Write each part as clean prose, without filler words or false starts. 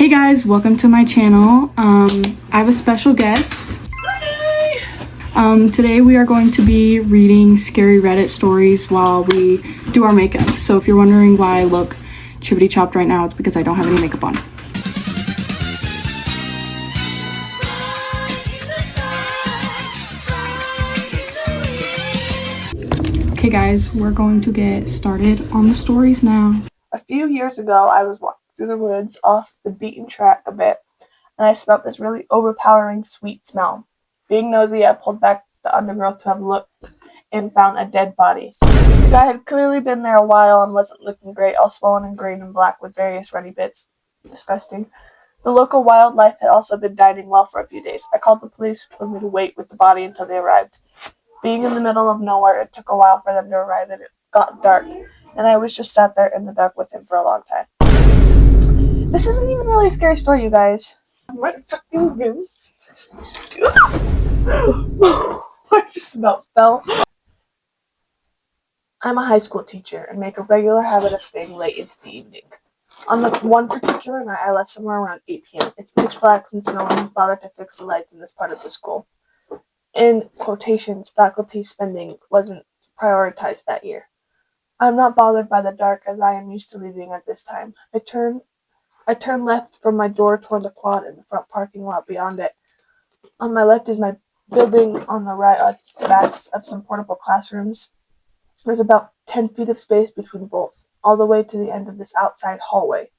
Hey guys, welcome to my channel. I have a special guest. Today we are going to be reading scary Reddit stories while we do our makeup. So if you're wondering why I look chippity chopped right now, it's because I don't have any makeup on. Okay guys, we're going to get started on the stories now. A few years ago, I was walking through the woods off the beaten track a bit, and I smelled this really overpowering sweet smell. Being nosy, I pulled back the undergrowth to have a look and found a dead body. The guy had clearly been there a while and wasn't looking great, all swollen and green and black with various ruddy bits. Disgusting. The local wildlife had also been dining well for a few days. I called the police, who told me to wait with the body until they arrived. Being in the middle of nowhere, it took a while for them to arrive, and it got dark, and I was just sat there in the dark with him for a long time. This isn't even really a scary story, you guys. What fucking good? I just about fell. I'm a high school teacher and make a regular habit of staying late into the evening. On the one particular night, I left somewhere around 8 p.m. It's pitch black since no one has bothered to fix the lights in this part of the school. In quotations, faculty spending wasn't prioritized that year. I'm not bothered by the dark as I am used to leaving at this time. I turn left from my door toward the quad in the front parking lot beyond it. On my left is my building, on the right are the backs of some portable classrooms. There's about 10 feet of space between both, all the way to the end of this outside hallway.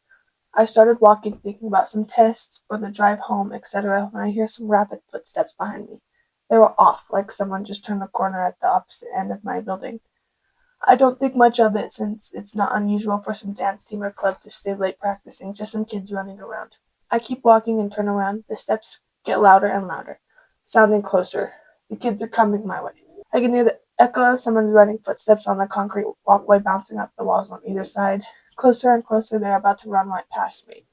I started walking thinking about some tests or the drive home, etc., when I hear some rapid footsteps behind me. They were off, like someone just turned the corner at the opposite end of my building. I don't think much of it since it's not unusual for some dance team or club to stay late practicing, just some kids running around. I keep walking and turn around. The steps get louder and louder, sounding closer. The kids are coming my way. I can hear the echo of someone's running footsteps on the concrete walkway bouncing off the walls on either side. Closer and closer, they're about to run right past me.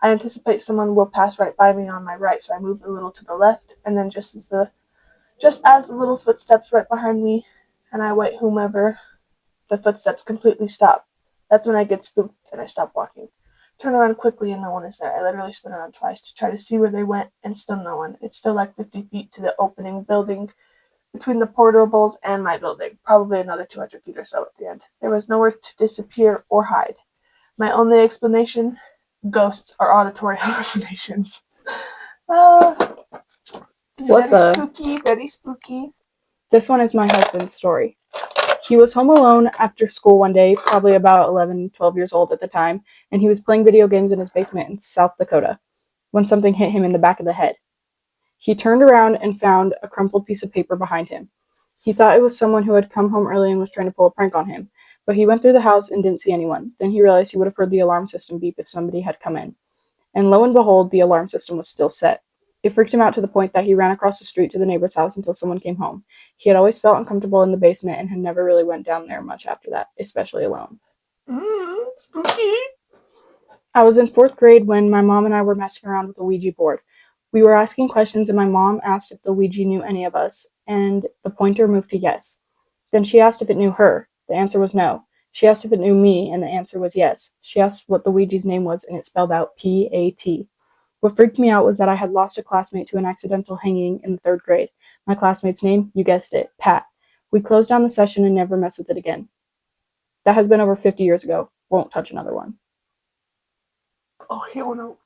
I anticipate someone will pass right by me on my right, so I move a little to the left, and then just as the little footsteps right behind me, and I wait whomever, the footsteps completely stop. That's when I get spooked and I stop walking. Turn around quickly and no one is there. I literally spin around twice to try to see where they went and still no one. It's still like 50 feet to the opening building between the portables and my building. Probably another 200 feet or so at the end. There was nowhere to disappear or hide. My only explanation? Ghosts are auditory hallucinations. Spooky, very spooky. This one is my husband's story. He was home alone after school one day, probably about 11, 12 years old at the time, and he was playing video games in his basement in South Dakota when something hit him in the back of the head. He turned around and found a crumpled piece of paper behind him. He thought it was someone who had come home early and was trying to pull a prank on him, but he went through the house and didn't see anyone. Then he realized he would have heard the alarm system beep if somebody had come in. And lo and behold, the alarm system was still set. It freaked him out to the point that he ran across the street to the neighbor's house until someone came home. He had always felt uncomfortable in the basement and had never really went down there much after that, especially alone. Spooky. I was in 4th grade when my mom and I were messing around with a Ouija board. We were asking questions and my mom asked if the Ouija knew any of us, and the pointer moved to yes. Then she asked if it knew her. The answer was no. She asked if it knew me, and the answer was yes. She asked what the Ouija's name was, and it spelled out P-A-T. What freaked me out was that I had lost a classmate to an accidental hanging in the 3rd grade. My classmate's name, you guessed it, Pat. We closed down the session and never messed with it again. That has been over 50 years ago. Won't touch another one. Oh, hell no.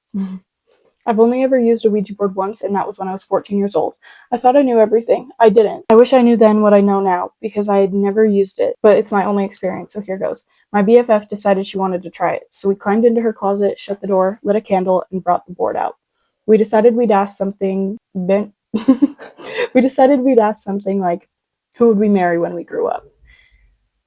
I've only ever used a Ouija board once, and that was when I was 14 years old. I thought I knew everything. I didn't. I wish I knew then what I know now, because I had never used it, but it's my only experience, so here goes. My BFF decided she wanted to try it, so we climbed into her closet, shut the door, lit a candle, and brought the board out. We decided we'd ask something like, who would we marry when we grew up?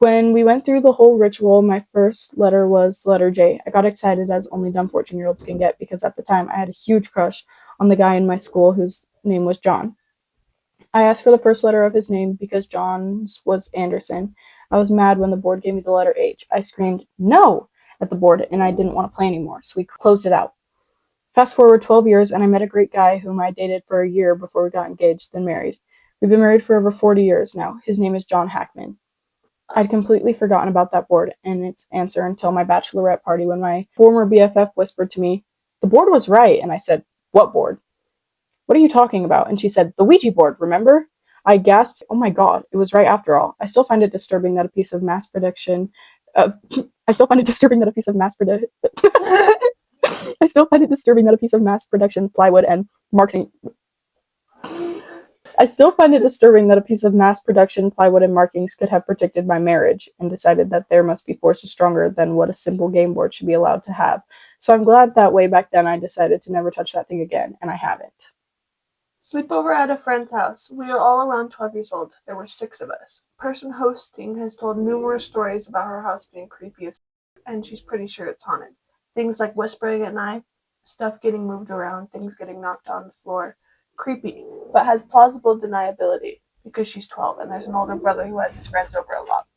When we went through the whole ritual, my first letter was the letter J. I got excited as only dumb 14-year-olds can get because at the time I had a huge crush on the guy in my school whose name was John. I asked for the first letter of his name because John's was Anderson. I was mad when the board gave me the letter H. I screamed, "No!" at the board, and I didn't want to play anymore, so we closed it out. Fast forward 12 years, and I met a great guy whom I dated for a year before we got engaged, then married. We've been married for over 40 years now. His name is John Hackman. I'd completely forgotten about that board and its answer until my bachelorette party when my former BFF whispered to me, "The board was right." And I said, "What board?" "What are you talking about?" And she said, "The Ouija board, remember?" I gasped, "Oh my god, it was right after all." I still find it disturbing that a piece of mass production of I still find it disturbing that a piece of mass production I still find it disturbing that a piece of mass production plywood and marketing I still find it disturbing that a piece of mass production plywood and markings could have predicted my marriage, and decided that there must be forces stronger than what a simple game board should be allowed to have. So I'm glad that way back then I decided to never touch that thing again, and I haven't. Sleepover at a friend's house. We are all around 12 years old. There were 6 of us. Person hosting has told numerous stories about her house being creepy as and she's pretty sure it's haunted. Things like whispering at night, stuff getting moved around, things getting knocked on the floor. Creepy, but has plausible deniability because she's 12 and there's an older brother who has his friends over a lot.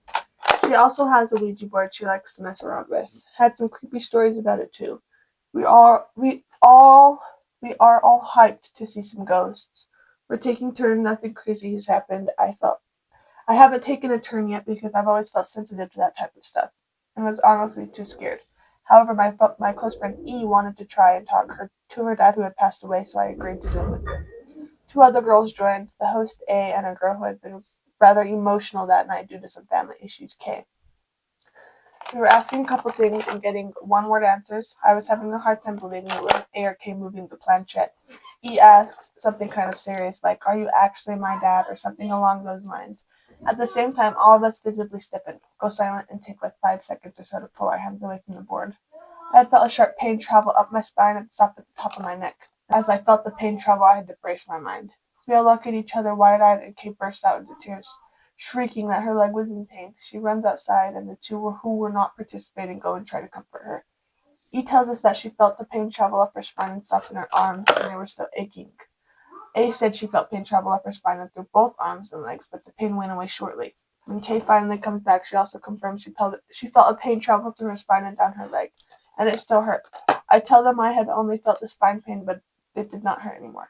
She also has a Ouija board she likes to mess around with. Had some creepy stories about it too. We are we all we are all hyped to see some ghosts. We're taking turns, nothing crazy has happened. I haven't taken a turn yet because I've always felt sensitive to that type of stuff and was honestly too scared. However, my close friend E wanted to try and talk her to her dad who had passed away, so I agreed to do it with her. 2 other girls joined, the host A and a girl who had been rather emotional that night due to some family issues K. We were asking a couple things and getting one-word answers. I was having a hard time believing it was A or K moving the planchette. E asks something kind of serious like, "Are you actually my dad?" or something along those lines. At the same time, all of us visibly stiffen, go silent, and take like 5 seconds or so to pull our hands away from the board. I had felt a sharp pain travel up my spine and stop at the top of my neck. As I felt the pain travel, I had to brace my mind. We all looked at each other wide-eyed, and Kate burst out into tears, shrieking that her leg was in pain. She runs outside, and the 2 who were not participating go and try to comfort her. E tells us that she felt the pain travel up her spine and stop in her arms, and they were still aching. A said she felt pain travel up her spine and through both arms and legs, but the pain went away shortly. When Kay finally comes back, she also confirms she felt a pain travel through her spine and down her leg, and it still hurt. I tell them I had only felt the spine pain, but it did not hurt anymore.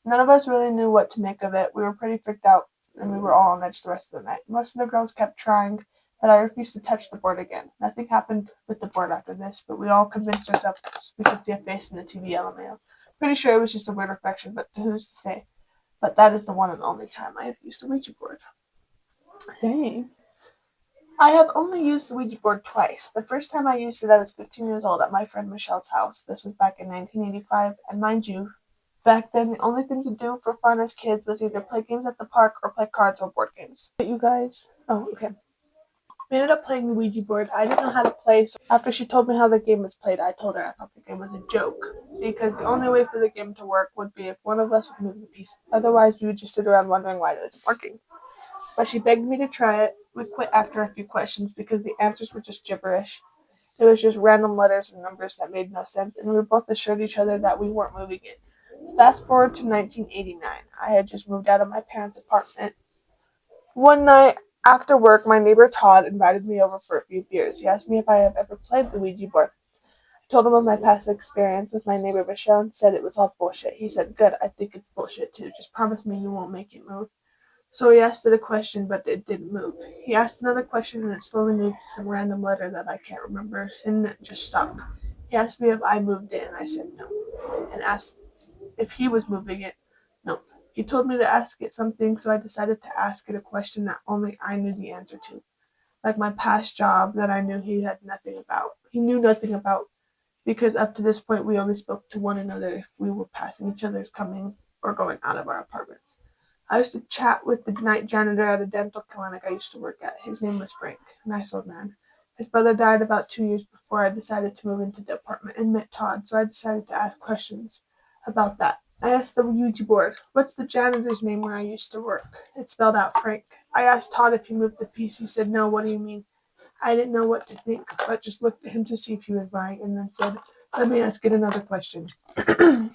None of us really knew what to make of it. We were pretty freaked out, and we were all on edge the rest of the night. Most of the girls kept trying, but I refused to touch the board again. Nothing happened with the board after this, but we all convinced ourselves we could see a face in the TV LMAO. Pretty sure it was just a weird reflection, but who's to say? But that is the one and only time I have used a Ouija board. Dang. I have only used the Ouija board twice. The first time I used it, I was 15 years old at my friend Michelle's house. This was back in 1985, and mind you, back then the only thing to do for fun as kids was either play games at the park or play cards or board games. But you guys, oh, okay. We ended up playing the Ouija board. I didn't know how to play, so after she told me how the game was played, I told her I thought the game was a joke. Because the only way for the game to work would be if one of us would move the piece. Otherwise, we would just sit around wondering why it wasn't working. But she begged me to try it. We quit after a few questions because the answers were just gibberish. It was just random letters and numbers that made no sense, and we both assured each other that we weren't moving it. Fast forward to 1989. I had just moved out of my parents' apartment. One night after work, my neighbor Todd invited me over for a few beers. He asked me if I have ever played the Ouija board. I told him of my past experience with my neighbor Michelle and said it was all bullshit. He said, "Good, I think it's bullshit too. Just promise me you won't make it move." So he asked it a question, but it didn't move. He asked another question, and it slowly moved to some random letter that I can't remember, and it just stopped. He asked me if I moved it, and I said no, and asked if he was moving it. No. He told me to ask it something, so I decided to ask it a question that only I knew the answer to, like my past job that I knew he had nothing about. He knew nothing about, because up to this point we only spoke to one another if we were passing each other's coming or going out of our apartments. I used to chat with the night janitor at a dental clinic I used to work at. His name was Frank. Nice old man. His brother died about 2 years before I decided to move into the apartment and met Todd, so I decided to ask questions about that. I asked the Ouija board, "What's the janitor's name where I used to work?" It spelled out Frank. I asked Todd if he moved the piece. He said, "No, what do you mean?" I didn't know what to think, but just looked at him to see if he was lying and then said, "Let me ask it another question." I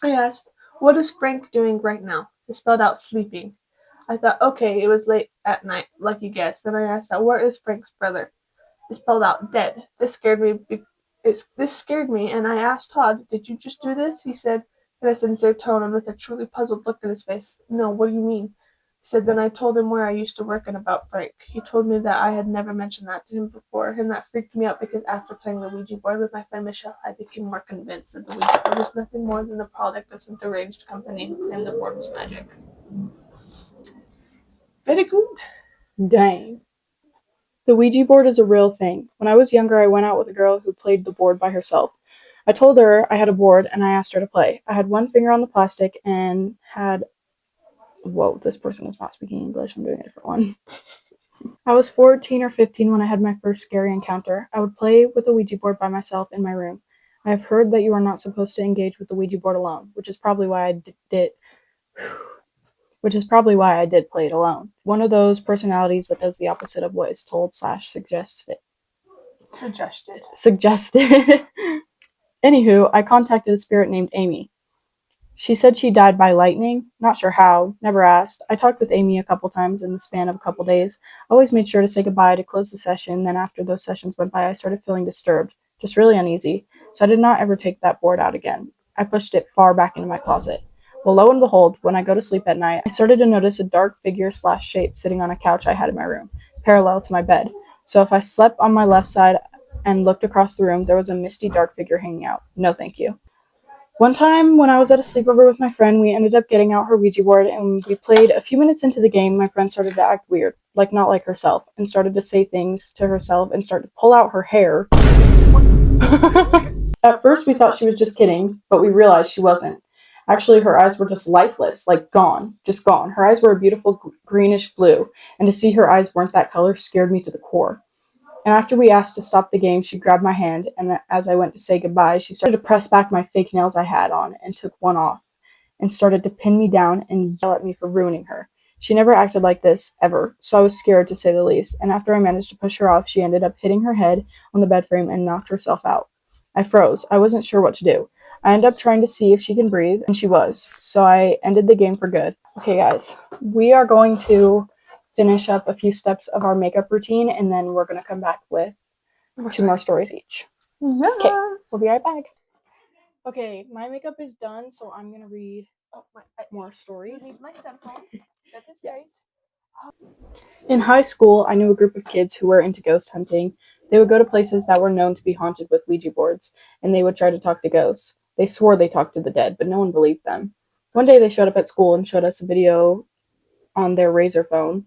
asked, "What is Frank doing right now?" It spelled out sleeping. I thought, okay, it was late at night, lucky guess. Then I asked, "Where is Frank's brother?" It spelled out dead. This scared me, and I asked Todd, "Did you just do this?" He said, in a sincere tone and with a truly puzzled look in his face, "No, what do you mean?" He said then I told him where I used to work and about Frank. He told me that I had never mentioned that to him before, and that freaked me out because after playing the Ouija board with my friend Michelle, I became more convinced that the Ouija board was nothing more than the product of some deranged company who claimed the board was magic. Very good. Dang. The Ouija board is a real thing. When I was younger, I went out with a girl who played the board by herself. I told her I had a board and I asked her to play. I had one finger on the plastic and had. Whoa, this person is not speaking English. I'm doing a different one. I was 14 or 15 when I had my first scary encounter. I would play with the Ouija board by myself in my room. I have heard that you are not supposed to engage with the Ouija board alone, which is probably why I did play it alone. One of those personalities that does the opposite of what is told / suggested. Anywho, I contacted a spirit named Amy. She said she died by lightning. Not sure how. Never asked. I talked with Amy a couple times in the span of a couple days. I always made sure to say goodbye to close the session. Then after those sessions went by, I started feeling disturbed. Just really uneasy. So I did not ever take that board out again. I pushed it far back into my closet. Well, lo and behold, when I go to sleep at night, I started to notice a dark figure / shape sitting on a couch I had in my room, parallel to my bed. So if I slept on my left side and looked across the room, there was a misty dark figure hanging out. No thank you. One time, when I was at a sleepover with my friend, we ended up getting out her Ouija board, and we played. A few minutes into the game, my friend started to act weird, like not like herself, and started to say things to herself and started to pull out her hair. At first, we thought she was just kidding, but we realized she wasn't. Actually, her eyes were just lifeless, like gone, just gone. Her eyes were a beautiful greenish blue, and to see her eyes weren't that color scared me to the core. And after we asked to stop the game, she grabbed my hand, and as I went to say goodbye, she started to press back my fake nails I had on and took one off, and started to pin me down and yell at me for ruining her. She never acted like this, ever, so I was scared to say the least, and after I managed to push her off, she ended up hitting her head on the bed frame and knocked herself out. I froze. I wasn't sure what to do. I ended up trying to see if she can breathe, and she was, so I ended the game for good. Okay, guys, we are going to finish up a few steps of our makeup routine, and then we're going to come back with 2 more stories each. Yeah. Okay, we'll be right back. Okay, my makeup is done, so I'm going to read more stories. You need my cell phone. That is Yes. great. In high school, I knew a group of kids who were into ghost hunting. They would go to places that were known to be haunted with Ouija boards, and they would try to talk to ghosts. They swore they talked to the dead, but no one believed them. One day they showed up at school and showed us a video on their Razor phone.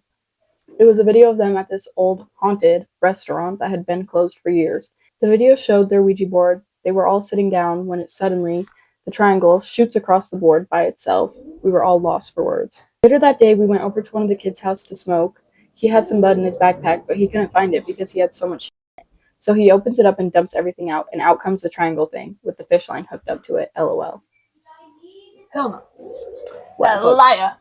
It was a video of them at this old haunted restaurant that had been closed for years. The video showed their Ouija board. They were all sitting down when it suddenly, the triangle shoots across the board by itself. We were all lost for words. Later that day, we went over to one of the kids' house to smoke. He had some bud in his backpack, but he couldn't find it because he had so much in it. So he opens it up and dumps everything out, and out comes the triangle thing with the fish line hooked up to it. LOL. Hell no. Well, Liar.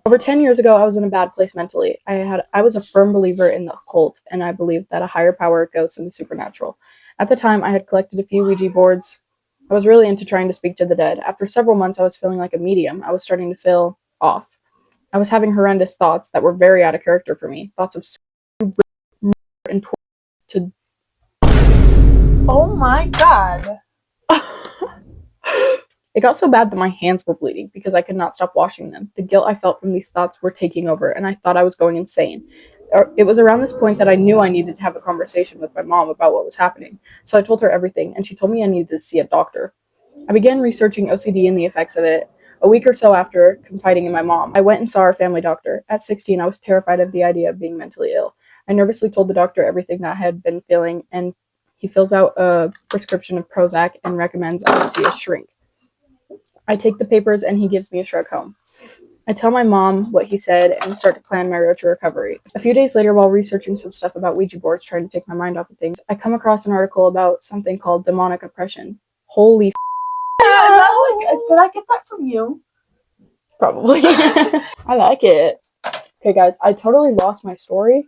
over 10 years ago, I was in a bad place mentally. I was a firm believer in the occult, and I believed that a higher power, ghosts, and the supernatural. At the time, I had collected a few Ouija boards. I was really into trying to speak to the dead. After several months, I was feeling like a medium. I was starting to feel off. I was having horrendous thoughts that were very out of character for me. Thoughts of murder and to. Oh my god. It got so bad that my hands were bleeding because I could not stop washing them. The guilt I felt from these thoughts were taking over, and I thought I was going insane. It was around this point that I knew I needed to have a conversation with my mom about what was happening. So I told her everything, and she told me I needed to see a doctor. I began researching OCD and the effects of it. A week or so after confiding in my mom, I went and saw our family doctor. At 16, I was terrified of the idea of being mentally ill. I nervously told the doctor everything that I had been feeling, and he fills out a prescription of Prozac and recommends I see a shrink. I take the papers and he gives me a shrug home. I tell my mom what he said and start to plan my road to recovery. A few days later, while researching some stuff about Ouija boards, trying to take my mind off of things, I come across an article about something called demonic oppression. Holy Yeah, is that like, did I get that from you? probably. I like it. Okay, guys, I totally lost my story,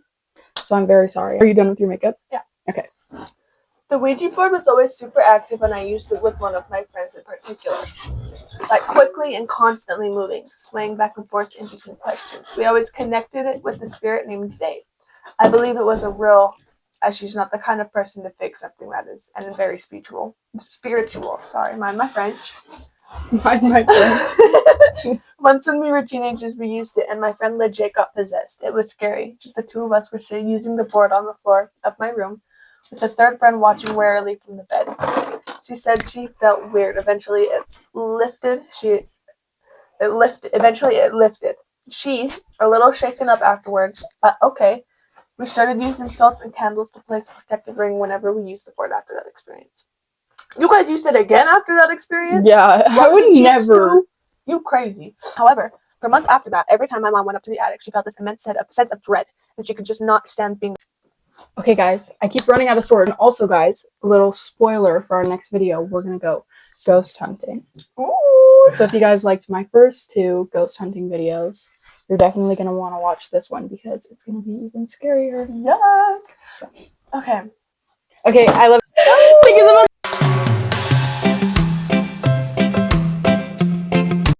so I'm very sorry. Are you done with your makeup? Yeah. Okay. The Ouija board was always super active, and I used it with one of my friends in particular. Like quickly and constantly moving, swaying back and forth in between questions. We always connected it with a spirit named Zay. I believe it was a real, as she's not the kind of person to fake something that is, and very spiritual. Sorry, mind my French. Mind my friend. Once when we were teenagers, we used it, and my friend legit got possessed. It was scary. Just the two of us were sitting using the board on the floor of my room, with a third friend watching warily from the bed. She said she felt weird. Eventually, it lifted. Eventually, it lifted. She, a little shaken up afterwards, but okay. We started using salts and candles to place a protective ring whenever we used the board after that experience. You guys used it again after that experience? Yeah, I would never. You crazy. However, for months after that, every time my mom went up to the attic, she felt this immense sense of dread, and she could just not stand being. Okay, guys, I keep running out of storage. And also, guys, a little spoiler for our next video. We're gonna go ghost hunting. Ooh. So if you guys liked my first two ghost hunting videos, you're definitely gonna want to watch this one because it's gonna be even scarier. Yes. So. Okay. Okay, I love. Thank you so much.